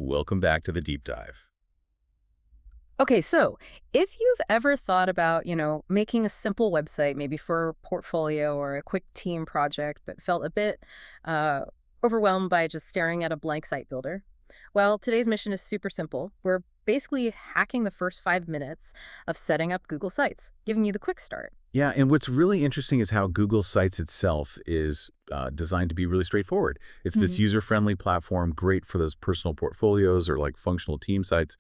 Welcome back to the deep dive. Okay, so if you've ever thought about, making a simple website, maybe for a portfolio or a quick team project, but felt a bit uh, overwhelmed by just staring at a blank site builder, well, today's mission is super simple. We're basically hacking the first 5 minutes of setting up Google Sites, giving you the quick start. Yeah, and what's really interesting is how Google Sites itself is designed to be really straightforward. It's this Mhm. user-friendly platform, great for those personal portfolios or like functional team sites,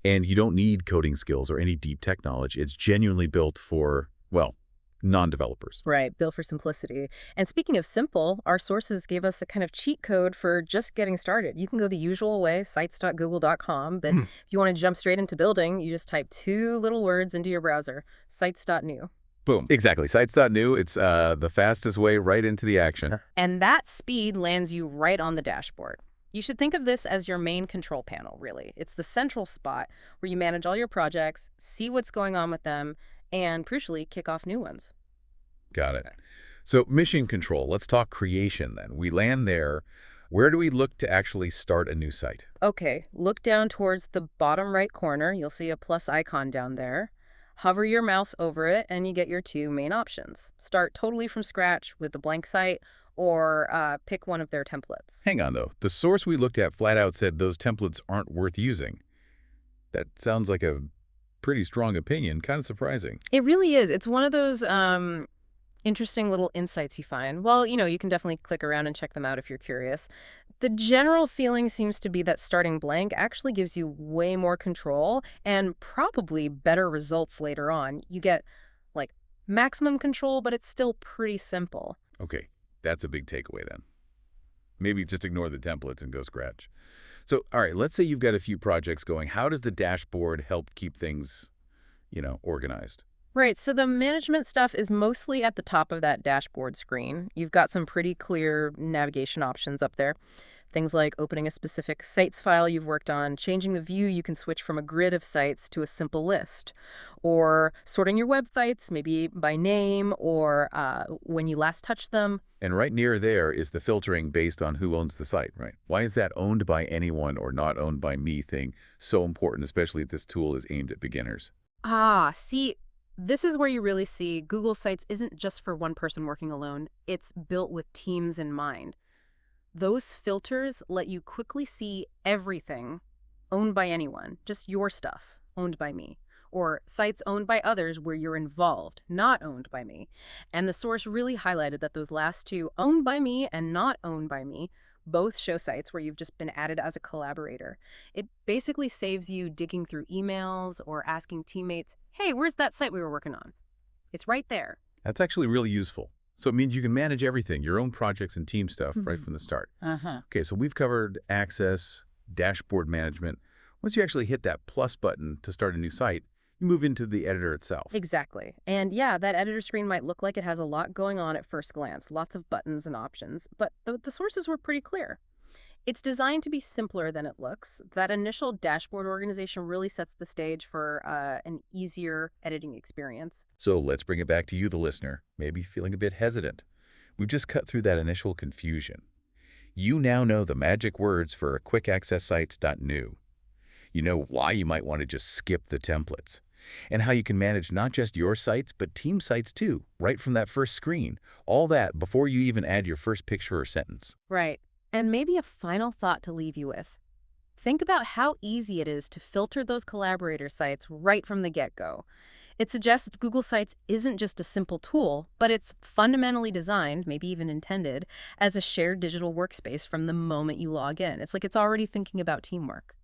and you don't need coding skills or any deep tech knowledge. It's genuinely built for, well, non-developers. Right, built for simplicity. And speaking of simple, our sources gave us a kind of cheat code for just getting started. You can go the usual way, sites.google.com, but Hmm. if you want to jump straight into building, you just type two little words into your browser, sites.new. Boom. Exactly. Sites.new, it's the fastest way right into the action. And that speed lands you right on the dashboard. You should think of this as your main control panel, really. It's the central spot where you manage all your projects, see what's going on with them, and crucially, kick off new ones. Got it. So mission control, let's talk creation then. We land there. Where do we look to actually start a new site? Okay, look down towards the bottom right corner. You'll see a plus icon down there. Hover your mouse over it, and you get your two main options. Start totally from scratch with a blank site, or pick one of their templates. Hang on, though. The source we looked at flat out said those templates aren't worth using. That sounds like a pretty strong opinion, kind of surprising. It really is. It's one of those interesting little insights you find. Well, you can definitely click around and check them out if you're curious. The general feeling seems to be that starting blank actually gives you way more control and probably better results later on. You get like maximum control, but it's still pretty simple. Okay, that's a big takeaway then. Maybe just ignore the templates and go scratch. So, all right, let's say you've got a few projects going. How does the dashboard help keep things, organized? Right, so the management stuff is mostly at the top of that dashboard screen. You've got some pretty clear navigation options up there. Things like opening a specific sites file you've worked on, changing the view you can switch from a grid of sites to a simple list, or sorting your websites, maybe by name or when you last touched them. And right near there is the filtering based on who owns the site, right? Why is that owned by anyone or not owned by me thing so important, especially if this tool is aimed at beginners? See, this is where you really see Google Sites isn't just for one person working alone. It's built with teams in mind. Those filters let you quickly see everything owned by anyone, just your stuff owned by me, or sites owned by others where you're involved, not owned by me. And the source really highlighted that those last two, owned by me and not owned by me, both show sites where you've just been added as a collaborator. It basically saves you digging through emails or asking teammates, hey, where's that site we were working on? It's right there. That's actually really useful. So it means you can manage everything, your own projects and team stuff right Mhm. from the start. Uh-huh. Okay, so we've covered access, dashboard management. Once you actually hit that plus button to start a new site, you move into the editor itself. Exactly. And yeah, that editor screen might look like it has a lot going on at first glance, lots of buttons and options, but the sources were pretty clear. It's designed to be simpler than it looks. That initial dashboard organization really sets the stage for an easier editing experience. So let's bring it back to you, the listener, maybe feeling a bit hesitant. We've just cut through that initial confusion. You now know the magic words for quick access sites.new. You know why you might want to just skip the templates, and how you can manage not just your sites, but team sites too, right from that first screen. All that before you even add your first picture or sentence. Right. And maybe a final thought to leave you with. Think about how easy it is to filter those collaborator sites right from the get-go. It suggests Google Sites isn't just a simple tool, but it's fundamentally designed, maybe even intended, as a shared digital workspace from the moment you log in. It's like it's already thinking about teamwork.